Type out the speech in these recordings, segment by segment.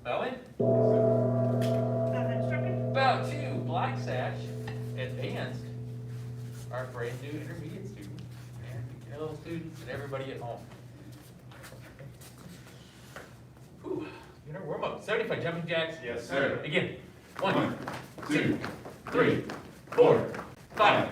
Bow in. Head Instructor. Bow to black sash, advanced, our brand new intermediate students, and middle students, and everybody at home. Whew. You know, warm up. 75 jumping jacks. Yes, sir. Begin. 1, 2, 3, 4, 5,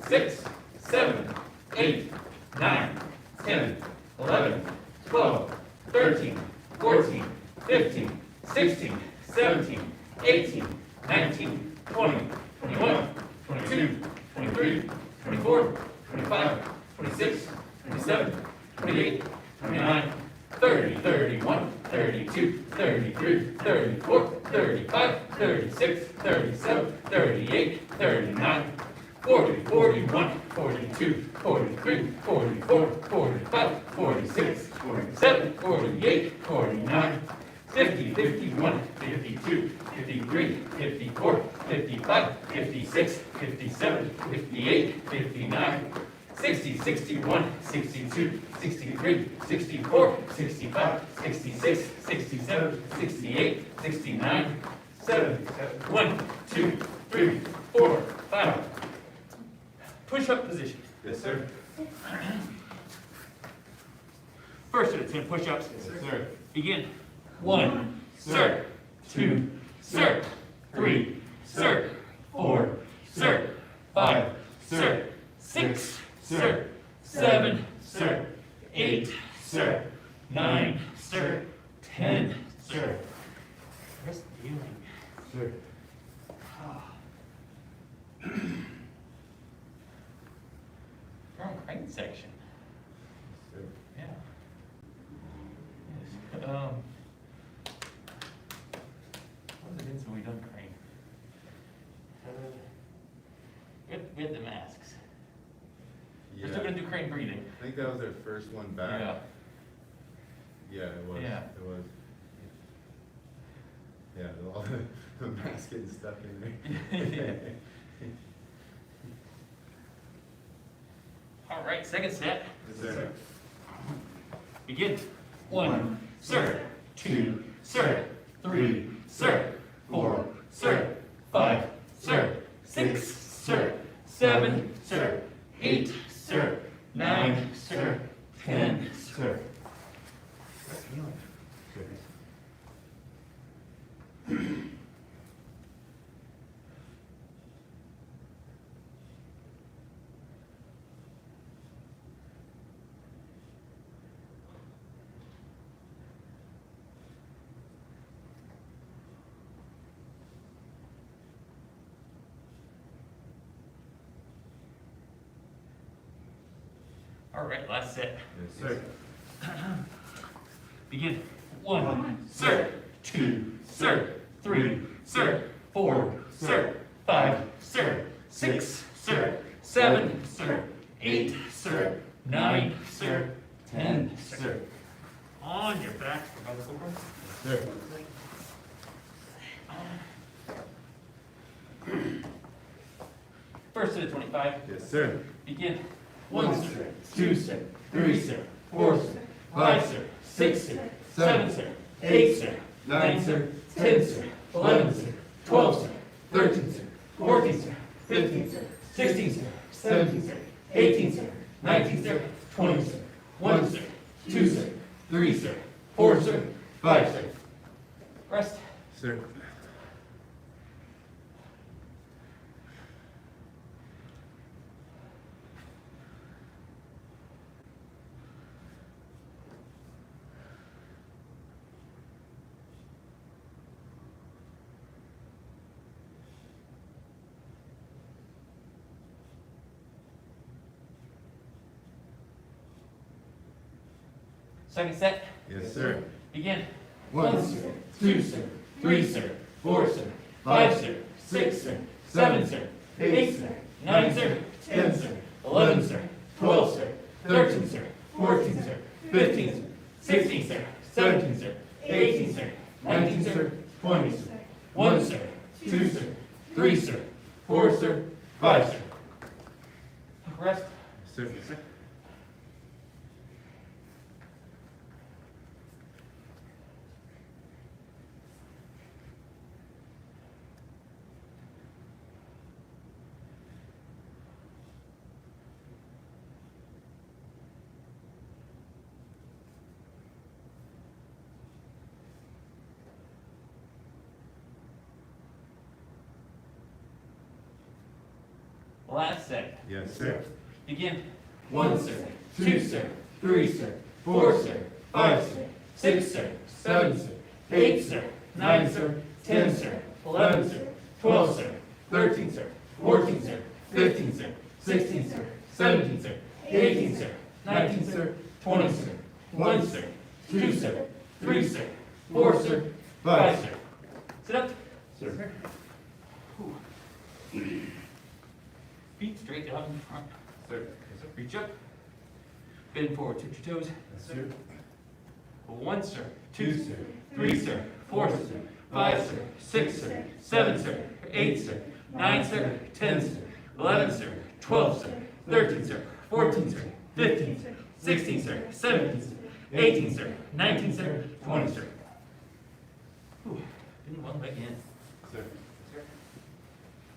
6, 7, 8, 9, 10, 11, 12, 13, 14, 15, 16, 17, 18, 19, 20, 21, 22, 23, 24, 25, 26, 27, 28, 29, 30, 31, 32, 33, 34, 35, 36, 37, 38, 39, 40, 41, 42, 43, 44, 45, 46, 47, 48, 49, 50, 51, 52, 53, 54, 55, 56, 57, 58, 59, 60, 61, 62, 63, 64, 65, 66, 67, 68, 69, 70, 1, 2, 3, 4, 5. Push-up position. Yes, sir. First of the 10 push-ups. Yes, sir. Begin. 1, sir. 2, sir. 3, sir. 4, sir. 5, sir. 6, sir. 7, sir. 8, sir. 9, sir. 10, sir. Rest healing. Sir. From crane section. Sir. Yeah. Yes. What has it been since we done crane? We had the masks. We're still Yeah. gonna do crane breathing. I think that was their first one back. Yeah. Yeah, it was. Yeah. It was. Yeah, all the mask getting stuck in there. All right, second set. Yes, sir. Begin. 1, sir. 2, sir. 3, sir. 4, sir. 5, sir. 6, sir. 7, sir. 8, sir. 9, sir. 10, sir. All right, last set. Yes, sir. Begin. 1, sir. 2, sir. 3, sir. 4, sir. 5, sir. 6, sir. 7, sir. 8, sir. 9, sir. 10, sir. On your back for about 4. Sir. First to the 25. Yes, sir. Begin. 1, sir. 2, sir. 3, sir. 4, sir. 5, sir. 6, sir. 7, sir. 8, sir. 9, sir. 10, sir. 11, sir. 12, sir. 13, sir. 14, sir. 15, sir. 16, sir. 17, sir. 18, sir. 19, sir. 20, sir. 1, sir. 2, sir. 3, sir. 4, sir. 5, sir. Rest. Sir. Second set. Yes, sir. Begin. 1, 1, sir. 2, sir. 3, sir. 4, sir. 5, sir. 6, sir. 7, sir. 8, sir. 9, sir. 10, sir. 11, sir. 12, sir. 13, sir. 14, sir. 15, sir. 16, sir. 17, sir. 18, sir. 19, sir. 20, sir. 1, sir. 2, sir. 3, sir. 4, sir. 5, sir. Rest. Sir. Last set. Yes, sir. Begin. 1, sir. 2, sir. 3, sir. 4, sir. 5, sir. 6, sir. 7, sir. 8, sir. 9, sir. 10, sir. 11, sir. 12, sir. 13, sir. 14, sir. 15, sir. 16, sir. 17, sir. 18, sir. 19, sir. 20, sir. 1, sir. 2, sir. 3, sir. 4, sir. 5, sir. Sit up. Sir. Feet straight out in front. Sir. Reach up. Bend forward, touch your toes. Yes, sir. 1, sir. 2, sir. 3, sir. 4, sir. 5, sir. 6, sir. 7, sir. 8, sir. 9, sir. 10, sir. 11, sir. 12, sir. 13, sir. 14, sir. 15, sir. 16, sir. 17, sir. 18, sir. 19, sir. 20, sir. Whew. Didn't one leg in. Sir.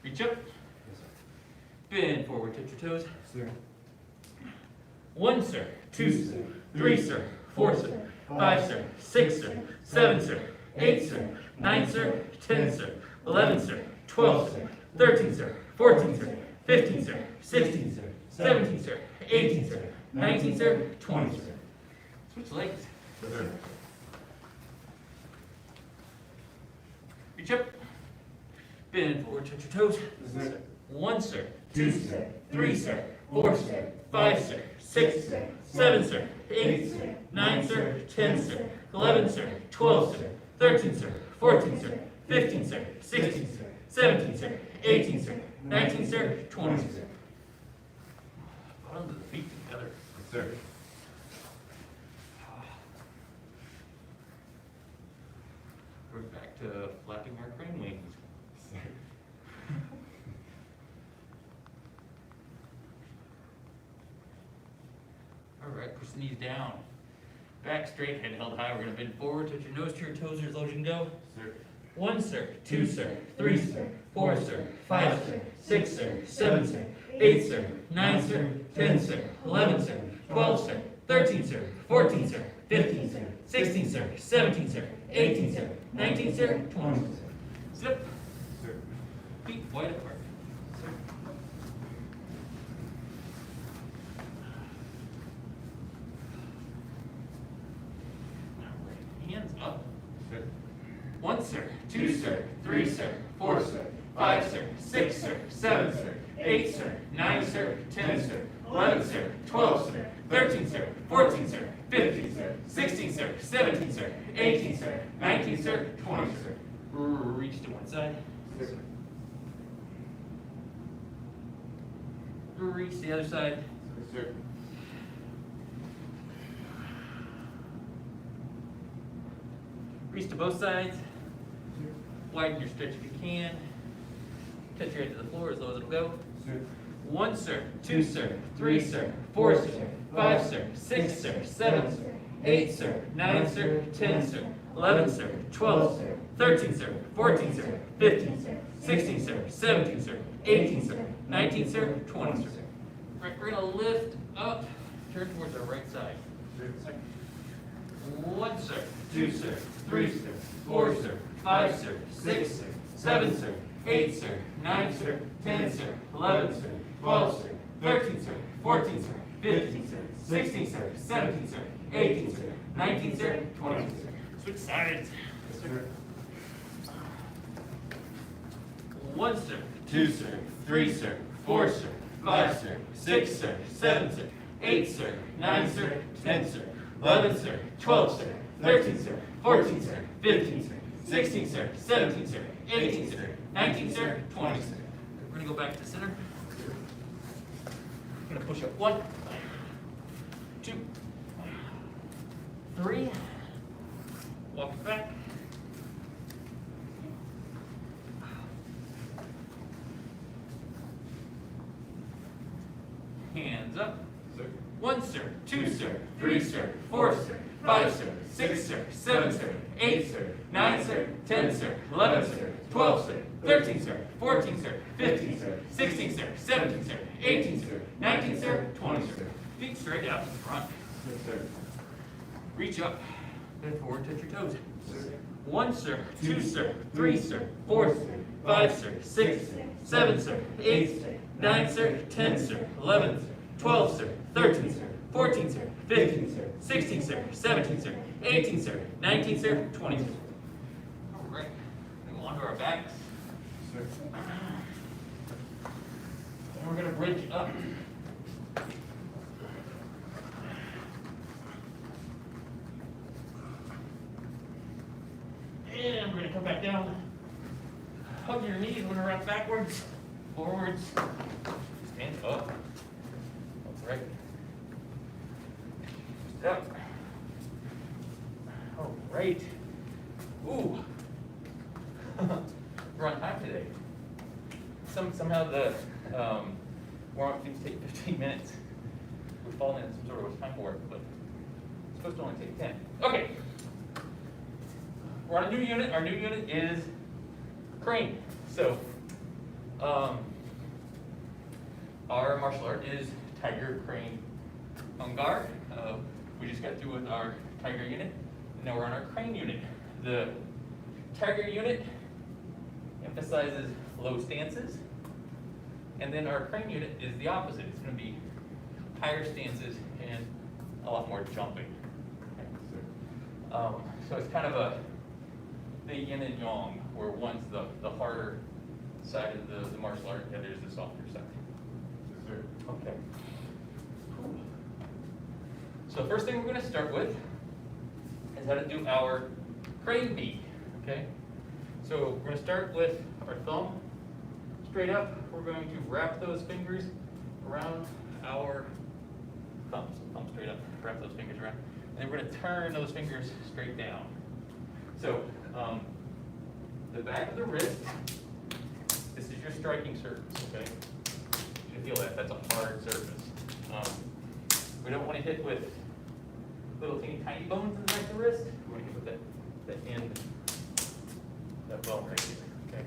Reach up. Yes, sir. Bend forward, touch your toes. Sir. 1, sir. 2, sir. 3, sir. 4, sir. 5, sir. 6, sir. 7, sir. 8, sir. 9, sir. 10, sir. 11, sir. 12, sir. 13, sir. 14, sir. 15, sir. 16, sir. 17, sir. 18, sir. 19, sir. 20, sir. Switch legs. Sir. Reach up. Bend forward, touch your toes. Sir. 1, sir. 2, sir. 3, sir. 4, sir. 5, sir. 6, sir. 7, sir. 8, sir. 9, sir. 10, sir. 11, sir. 12, sir. 13, sir. 14, sir. 15, sir. 16, sir. 17, sir. 18, sir. 19, sir. 20, sir. Bottom of the feet together. Yes, sir. We're back to flapping our crane wings. Sir. All right, push the knees down. Back straight, head held high. We're gonna bend forward, touch your nose to your toes, or as low as you can go. Sir. 1, sir. 2, sir. 3, sir. 4, sir. 5, sir. 6, sir. 7, sir. 8, sir. 9, sir. 10, sir. 11, sir. 12, sir. 13, sir. 14, sir. 15, sir. 16, sir. 17, sir. 18, sir. 19, sir. 20, sir. Sit up. Sir. Feet wide apart. Hands up. Sir. 1, sir. 2, sir. 3, sir. 4, sir. 5, sir. 6, sir. 7, sir. 8, sir. 9, sir. 10, sir. 11, sir. 12, sir. 13, sir. 14, sir. 15, sir. 16, sir. 17, sir. 18, sir. 19, sir. 20, sir. Reach to one side. Sir. Reach to the other side. Sir. Reach to both sides. Widen your stretch if you can. Touch your head to the floor as low as it'll go. Sir. 1, sir. 2, sir. 3, sir. 4, sir. 5, sir. 6, sir. 7, sir. 8, sir. 9, sir. 10, sir. 11, sir. 12, sir. 13, sir. 14, sir. 15, sir. 16, sir. 17, sir. 18, sir. 19, sir. 20, sir. Right, we're gonna lift up. Turn towards our right side. Sir. 1, sir. 2, sir. 3, sir. 4, sir. 5, sir. 6, sir. 7, sir. 8, sir. 9, sir. 10, sir. 11, sir. 12, sir. 13, sir. 14, sir. 15, sir. 16, sir. 17, sir. 18, sir. 19, sir. 20, sir. Switch sides. Sir. 1, sir. 2, sir. 3, sir. 4, sir. 5, sir. 6, sir. 7, sir. 8, sir. 9, sir. 10, sir. 11, sir. 12, sir. 13, sir. 14, sir. 15, sir. 16, sir. 17, sir. 18, sir. 19, sir. 20, sir. We're gonna go back to center. We're gonna push up 1, 2, 3. Walk it back. Hands up. Sir. 1, sir. 2, sir. 3, sir. 4, sir. 5, sir. 6, sir. 7, sir. 8, sir. 9, sir. 10, sir. 11, sir. 12, sir. 13, sir. 14, sir. 15, sir. 16, sir. 17, sir. 18, sir. 19, sir. 20, sir. Feet straight out in front. Yes, sir. Reach up. Bend forward, touch your toes. Sir. 1, sir. 2, sir. 3, sir. 4, sir. 5, sir, 6, 7, sir, 8, 9, sir, 10, sir, 11, 12, sir, 13, sir, 14, sir, 15, sir, 16, sir, 17, sir, 18, sir, 19, sir, 20, sir. All right, move on to our backs. Sir. And we're gonna bridge up. And we're gonna come back down. Hug your knees, we're gonna rock backwards, forwards, stand up. That's right. Up. All right. Ooh. We're on time today. Somehow the warm-up things take 15 minutes. We've fallen into some sort of a time warp, but it's supposed to only take 10. Okay. We're on a new unit. Our new unit is crane. So, our martial art is Tiger Crane Ungar. We just got through with our Tiger unit. Now we're on our crane unit. The Tiger unit emphasizes low stances, and then our crane unit is the opposite. It's going to be higher stances and a lot more jumping. So it's kind of the yin and yang, where one's the harder side of the martial art, and the other is the softer side. Yes, sir. Okay. Cool. So first thing we're going to start with is how to do our crane beat. Okay. So we're going to start with our thumb straight up. We're going to wrap those fingers around our thumbs. Thumb straight up. Wrap those fingers around, and then we're going to turn those fingers straight down. So the back of the wrist. This is your striking surface. Okay. You can feel that. That's a hard surface. We don't want to hit with little tiny bones in the back of the wrist. We want to hit with that end, that bone right here. Okay.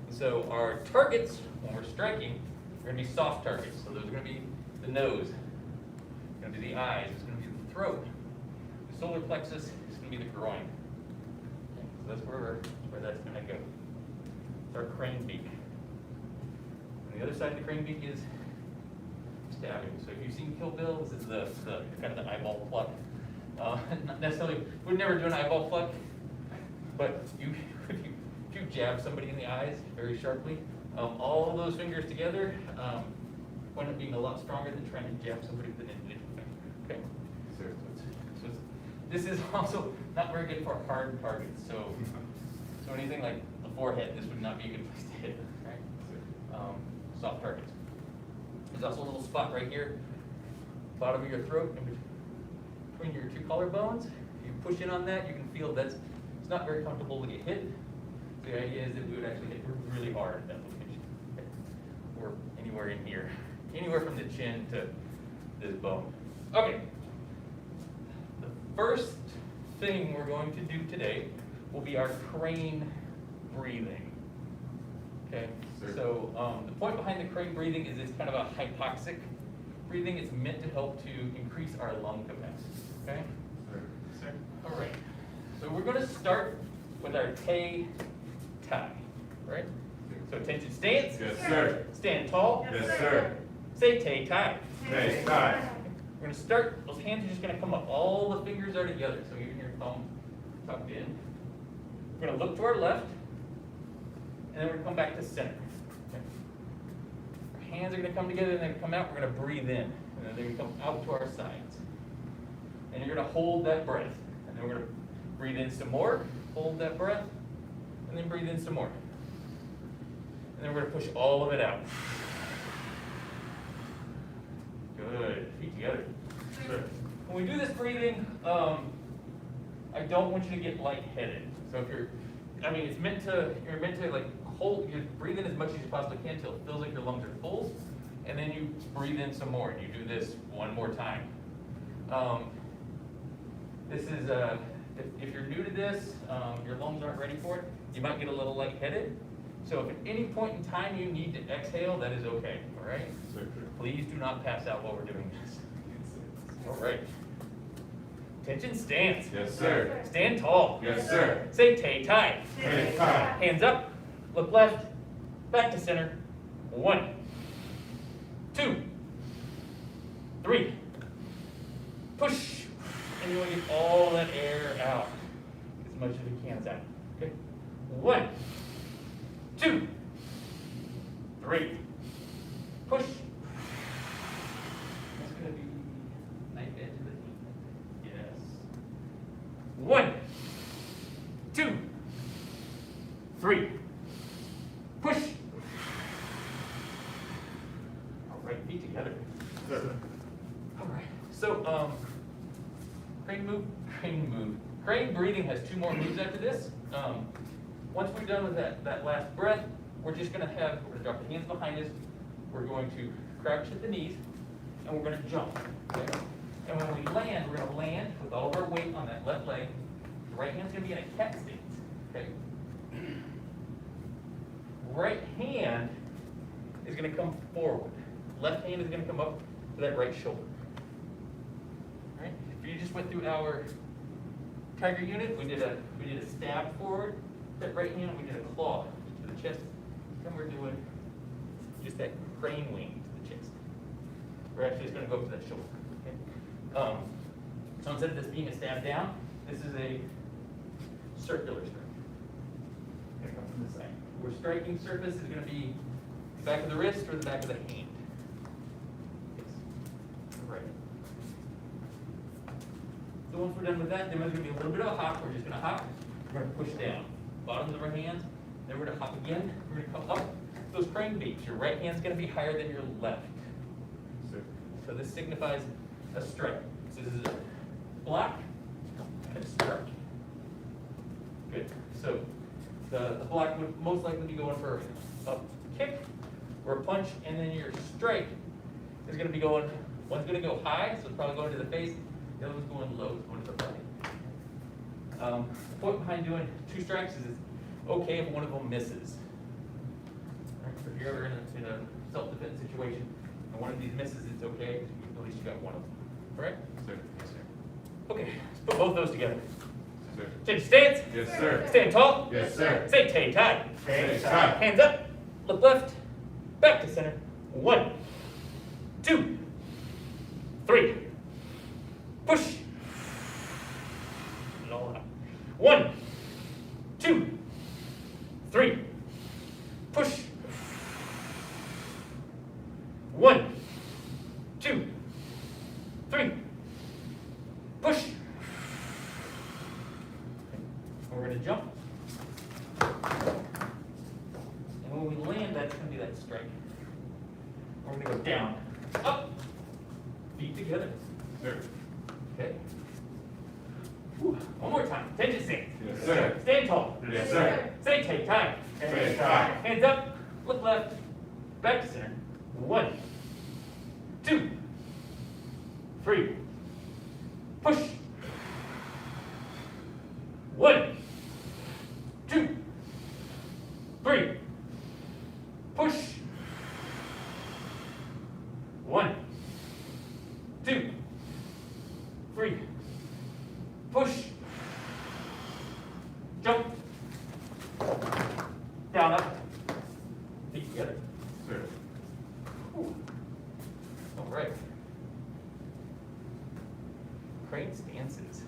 And so our targets when we're striking are going to be soft targets. So those are going to be the nose, it's going to be the eyes, it's going to be the throat, the solar plexus is going to be the groin. Okay. So that's where that's going to go. It's our crane beak. And the other side of the crane beak is stabbing. So if you've seen Kill Bill, this is the kind of the eyeball pluck. Not necessarily, we'd never do an eyeball pluck, but if you jab somebody in the eyes very sharply, all of those fingers together wind up being a lot stronger than trying to jab somebody with an individual finger. Okay. Sir. So this is also not very good for hard targets. So anything like the forehead, this would not be a good place to hit. Right. Soft targets. There's also a little spot right here, bottom of your throat, in between your two collarbones. If you push in on that, you can feel it's not very comfortable to get hit. The idea is that we would actually hit really hard at that location, okay? Or anywhere in here, anywhere from the chin to this bone. Okay. The first thing we're going to do today will be our crane breathing. Okay. Sir. So the point behind the crane breathing is it's kind of a hypoxic breathing. It's meant to help to increase our lung capacity. Okay. Sir. All right. So we're going to start with our tay tie. Right. So attention stance. Yes, sir. Stand tall. Yes, sir. Say tay tie. Tay tie. We're going to start. Those hands are just going to come up. All the fingers are together. So even your thumb tucked in. We're going to look to our left. And then we're going to come back to center. Okay. Our hands are going to come together and then come out. We're going to breathe in. And then they're going to come out to our sides. And you're going to hold that breath. And then we're going to breathe in some more. Hold that breath. And then breathe in some more. And then we're going to push all of it out. Good. Feet together. Sure. When we do this breathing, I don't want you to get lightheaded. So if you're meant to like you breathe in as much as you possibly can until it feels like your lungs are full, and then you breathe in some more, and you do this one more time. This is, if you're new to this, your lungs aren't ready for it, you might get a little lightheaded. So if at any point in time you need to exhale, that is okay, all right? Sir. Please do not pass out while we're doing this. All right. Attention stance. Yes, sir. Stand tall. Yes, sir. Say tay tie. Tay tie. Hands up. look left, back to center. 1, 2, 3. Push. And you want to get all that air out. As much as you can out. Okay. 1, 2, 3. Push. That's going to be knife edge of the knee. Yes. 1, 2, 3. Push. All right, feet together. All right. So, crane move, crane move. Crane breathing has 2 more moves after this. Once we're done with that last breath, we're going to drop the hands behind us. We're going to crouch at the knees, and we're going to jump. Okay? And when we land, we're going to land with all of our weight on that left leg. The right hand's going to be in a cat stance. Okay? Right hand is going to come forward. Left hand is going to come up to that right shoulder. All right? If you just went through our tiger unit, we did a stab forward. That right hand, we did a claw to the chest. Then we're doing just that crane wing to the chest. We're actually just going to go up to that shoulder. Okay? So instead of this being a stab down, this is a circular strike. Going to come from this side. Our striking surface is going to be the back of the wrist or the back of the hand. Yes. Right. So once we're done with that, then there's going to be a little bit of a hop. We're just going to hop. We're going to push down. Bottoms of our hands. Then we're going to hop again. We're going to come up. Those crane beats. Your right hand's going to be higher than your left. So this signifies a strike. So this is a block and a strike. Good. So the block would most likely be going for a kick or a punch, and then your strike is going to be going, one's going to go high, so it's probably going to the face, the other one's going low, it's going to the body. The point behind doing 2 strikes is it's okay if one of them misses. All right, so if you're ever in a self-defense situation and one of these misses, it's okay, because at least you got one of them. All right? Sir. Yes, sir. Okay, let's put both those together. Sir. Change stance. Yes, sir. Stand tall. Yes, sir. Say tay tie. Tay tie. Hands up. Look left. Back to center. 1, 2, 3. Push. And all out. 1, 2, 3. Push. 1, 2, 3. Push. And we're going to jump. And when we land, that's going to be that strike. We're going to go down, up, feet together. Sir. Okay. Whew. One more time. Attention stance. Yes, sir. Stand tall. Yes, sir. Say take time. Take time. Hands up. Look left. Back to center. 1, 2, 3. Push. 1, 2, 3. Push. 1, 2, 3. Push. Jump. Down, up. Feet together. Sir. Whew. All right. Crane stances.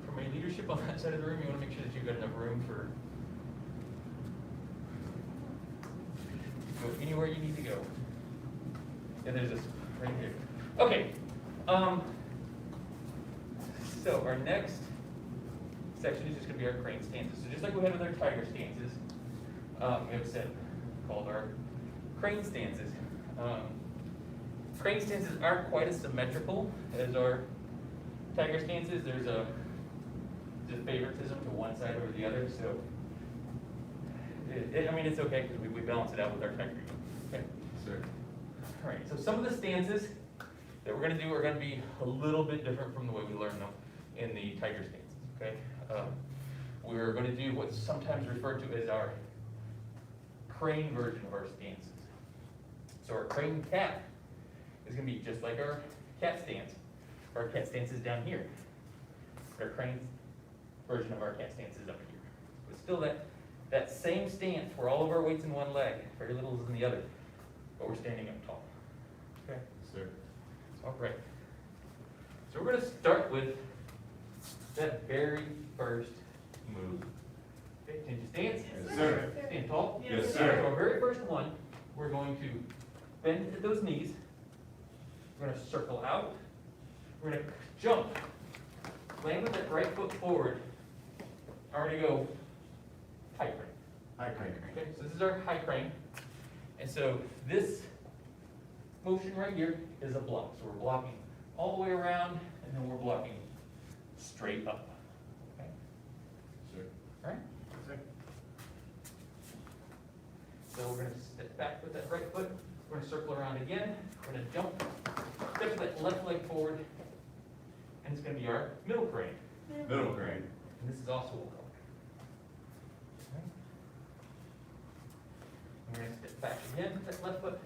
For my leadership on that side of the room, you want to make sure that you've got enough room for go anywhere you need to go. And there's this right here. Okay. So our next section is just going to be our crane stances. So just like we had with our tiger stances, we have a set called our crane stances. Crane stances aren't quite as symmetrical as our tiger stances. There's a favoritism to one side over the other. So, I mean, it's okay because we balance it out with our tiger. Okay. Sir. All right. So some of the stances that we're going to do are going to be a little bit different from the way we learn them in the tiger stances. Okay. We're going to do what's sometimes referred to as our crane version of our stances. So our crane cat is going to be just like our cat stance. Our cat stance is down here. Our crane version of our cat stance is up here. But still that same stance where all of our weight's in one leg, very little is in the other, but we're standing up tall. Okay, Sir. all right. So we're gonna start with that very first move. Okay, change your stance. Yes, sir. Stand tall. Yes, So sir. our very first one, we're going to bend at those knees. We're gonna circle out. We're gonna jump. Land with that right foot forward. Already go high crane. High crane. Okay, so this is our high crane. And so this motion right here is a block. So we're blocking all the way around, and then we're blocking straight up. Okay, Sir. all right? Sir. So we're gonna step back with that right foot. We're gonna circle around again. We're gonna jump, step that left leg forward, and it's gonna be our middle crane. Middle crane. And this is also a color. Okay. We're gonna step back again with that left foot,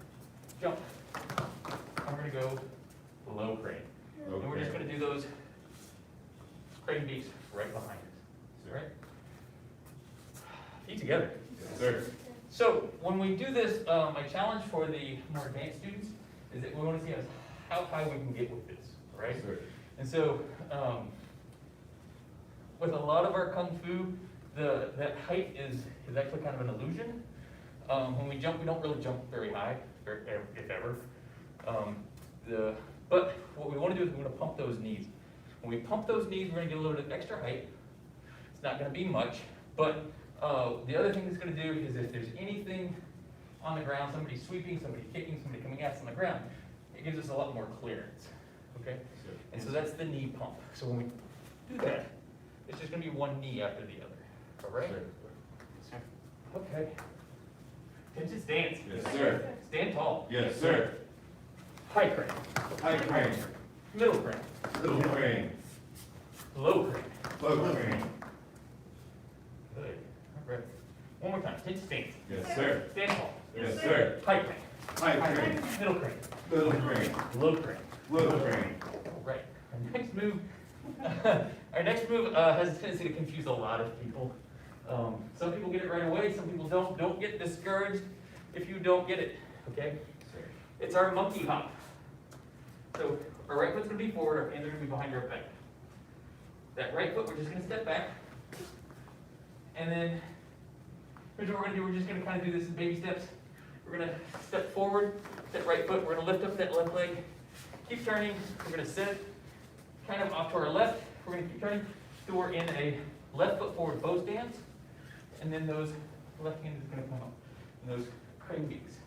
jump. And we're gonna go low crane. Low And we're just crane. gonna do those crane beats right behind us, Sir. right? Feet together. Yes, sir. So when we do this, my challenge for the more advanced students is that we want to see how high we can get with this, right? Sir. And so with a lot of our kung fu, that height is actually kind of an illusion. When we jump, we don't really jump very high, if ever. But what we want to do is we want to pump those knees. When we pump those knees, we're going to get a little bit of extra height. It's not going to be much, but the other thing it's going to do is if there's anything on the ground, somebody sweeping, somebody kicking, somebody coming at us on the ground, it gives us a lot more clearance, okay? Sir. And so that's the knee pump. So when we do that, it's just going to be one knee after the other, all right? Sir. Okay. Attention stance. Yes, sir. Stand tall. Yes, sir. High crane. High crane. Middle crane. Middle crane. Low crane. Low crane. Good. All right. One more time. Attention stance. Yes, sir. Stand tall. Yes, sir. High crane. High crane. Middle crane. Middle crane. Low crane. Low crane. All right. Our next move. Our next move has a tendency to confuse a lot of people. Some people get it right away. Some people don't. Don't get discouraged if you don't get it. Okay. Sir. It's our monkey hop. So our right foot's going to be forward. Our hands are going to be behind our back. That right foot, we're just going to step back. And then here's what we're going to do. We're just going to kind of do this in baby steps. We're going to step forward, that right foot. We're going to lift up that left leg. Keep turning. We're going to set it kind of off to our left. We're going to keep turning. So we're in a left foot forward bow stance. And then those left hand is going to come up. And those crane beats.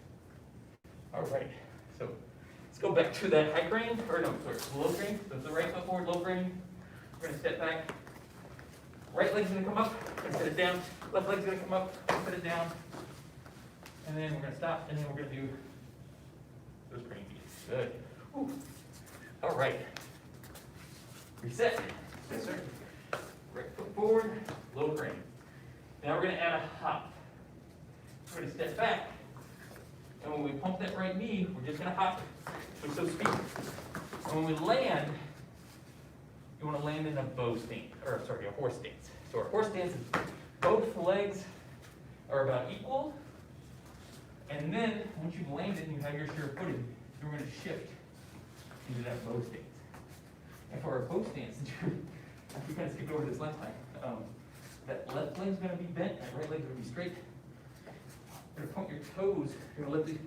All right. So let's go back to that high crane. Or no, sorry, low crane. So it's the right foot forward, low crane. We're going to step back. Right leg's going to come up. We're going to set it down. Left leg's going to come up. Put it down. And then we're going to stop. And then we're going to do those crane beats. Good. Whew. All right. Reset. Yes, sir. Right foot forward, low crane. Now we're going to add a hop. We're going to step back. And when we pump that right knee, we're just going to hop with those feet. And when we land, you want to land in a bow stance, or sorry, a horse stance. So our horse stance is both legs are about equal. And then once you've landed and you have your sure footing, you're going to shift into that bow stance. And for our bow stance, we kind of skipped over this last time. That left leg's going to be bent, that right leg's going to be straight. You're going to point your toes. You're going to let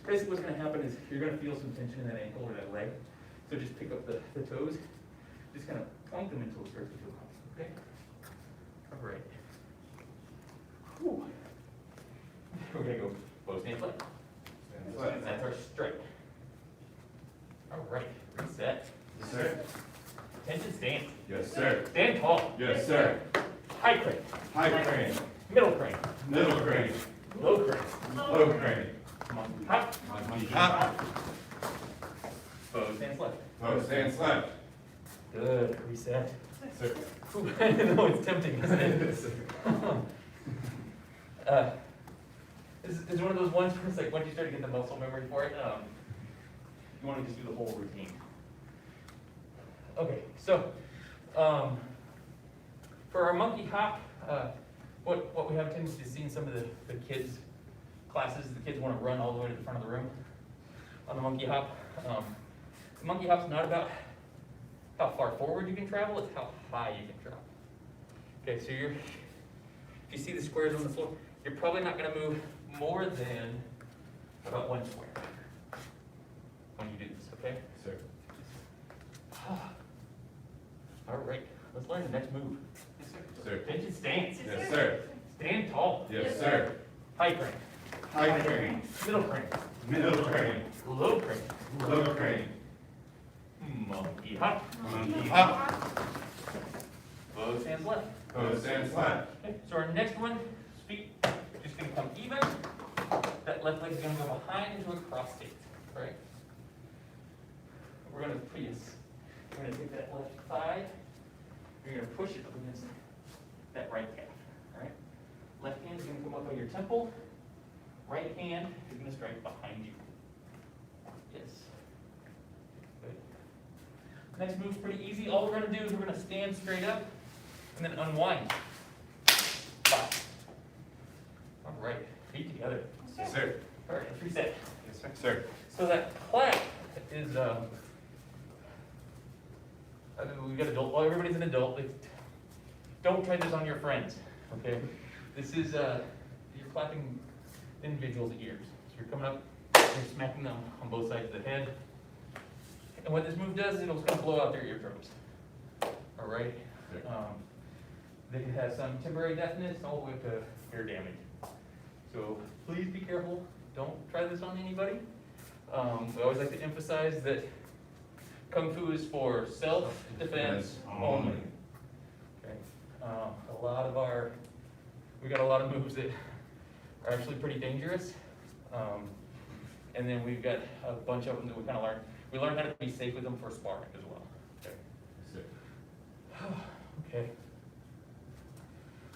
basically what's going to happen is you're going to feel some tension in that ankle or that leg. So just pick up the toes. Just kind of point them until it starts to feel comfortable. Okay? All right. Whew. We're going to go bow stance left. Stand flat. That's our strike. All right. Reset. Yes, sir. Attention stance. Yes, sir. Stand tall. Yes, sir. High crane. High crane. Middle crane. Middle crane. Low crane. Low crane. Come on. Hop. Hop. Bow stance left. Bow stance left. Good. Reset. Sir. Whew, I know it's tempting, isn't it? It's one of those ones where it's like once you start to get the muscle memory for it, you want to just do the whole routine. Okay, so for our monkey hop, what we have a tendency to see in some of the kids' classes, the kids want to run all the way to the front of the room on the monkey hop. The monkey hop's not about how far forward you can travel, it's how high you can travel. Okay, so if you see the squares on the floor, you're probably not going to move more than about 1 square when you do this, okay? Sir. All right, let's learn the next move. Sir. Attention stance. Yes, sir. Stand tall. Yes, sir. High crane. High crane. Middle crane. Middle crane. Low crane. Low crane. Monkey hop. Monkey hop. Bow stands left. Bow stands left. Okay, so our next one, feet just gonna come even. That left leg's gonna go behind into a cross state, right? We're gonna take that left thigh, you're gonna push it up against that right calf, all right? Left hand is gonna come up on your temple, right hand is gonna strike behind you. Yes. Good. Next move's pretty easy. All we're gonna do is we're gonna stand straight up and then unwind. 5. All right, feet together. Yes, sir. All right, let's reset. Yes, sir. Sir. So that clap is, we've got adult, well, everybody's an adult. Don't try this on your friends, okay? This is, you're clapping individuals' ears. So you're coming up, you're smacking them on both sides of the head. And what this move does is it'll kind of blow out their eardrums. All right? Sure. They can have some temporary deafness all the way up to ear damage. So please be careful. Don't try this on anybody. We always like to emphasize that Kung Fu is for self-defense only. Okay. We got a lot of moves that are actually pretty dangerous. And then we've got a bunch of them that we kind of learn. We learn how to be safe with them for sparring as well. Okay. Yes, sir. Okay.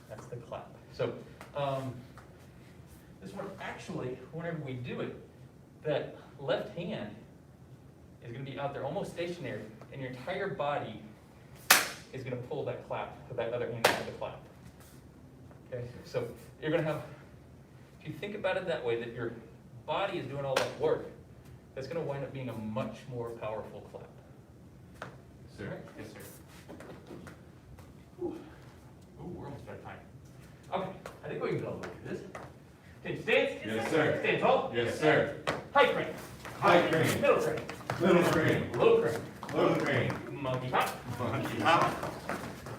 That's the clap. So, this one actually, whenever we do it, that left hand is going to be out there almost stationary, and your entire body is going to pull that clap, put that other hand into the clap. Okay, so you're going to have, if you think about it that way, that your body is doing all that work, that's going to wind up being a much more powerful clap. Yes, sir. Yes, sir. Ooh, we're almost out of time. Okay, I think we can go over this. Okay, stance. Yes, sir. Stand tall. Yes, sir. High crane. High crane. Middle crane. Middle crane. Low crane. Low crane. Monkey hop. Monkey hop.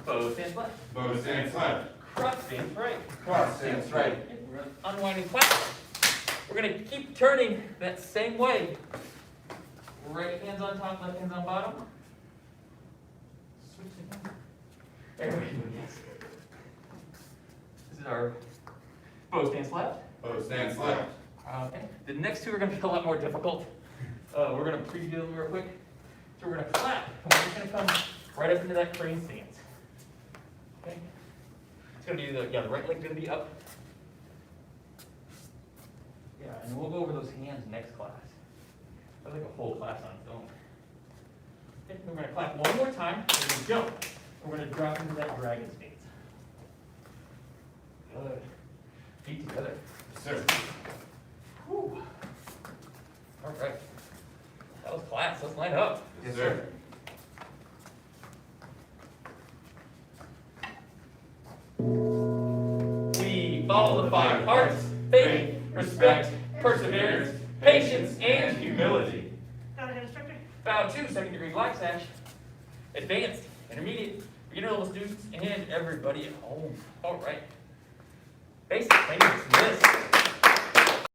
Bow stands left. Bow stands left. Cross stands right. Cross stands right. We're gonna unwinding clap. We're gonna keep turning that same way. Right hand's on top, left hand's on bottom. Switch it. There we go. Yes. This is our bow stands left. Bow stands left. Okay. The next two are going to be a lot more difficult. We're going to preview them real quick. So we're going to clap, and we're just going to come right up into that crane stance. Okay. It's going to be the right leg's going to be up. Yeah, and we'll go over those hands next class. That's like a whole class on its own. Okay, we're going to clap one more time. We're going to jump. We're going to drop into that dragon stance. Good. Feet together. Yes, sir. Whew. All right. That was class. Let's line up. Yes, sir. We follow the 5 parts: faith, respect, perseverance, patience, and humility. Got a head instructor? Bow 2, second-degree black sash. Advanced, intermediate, beginner level students, and everybody at home. All right. Basic training dismissed.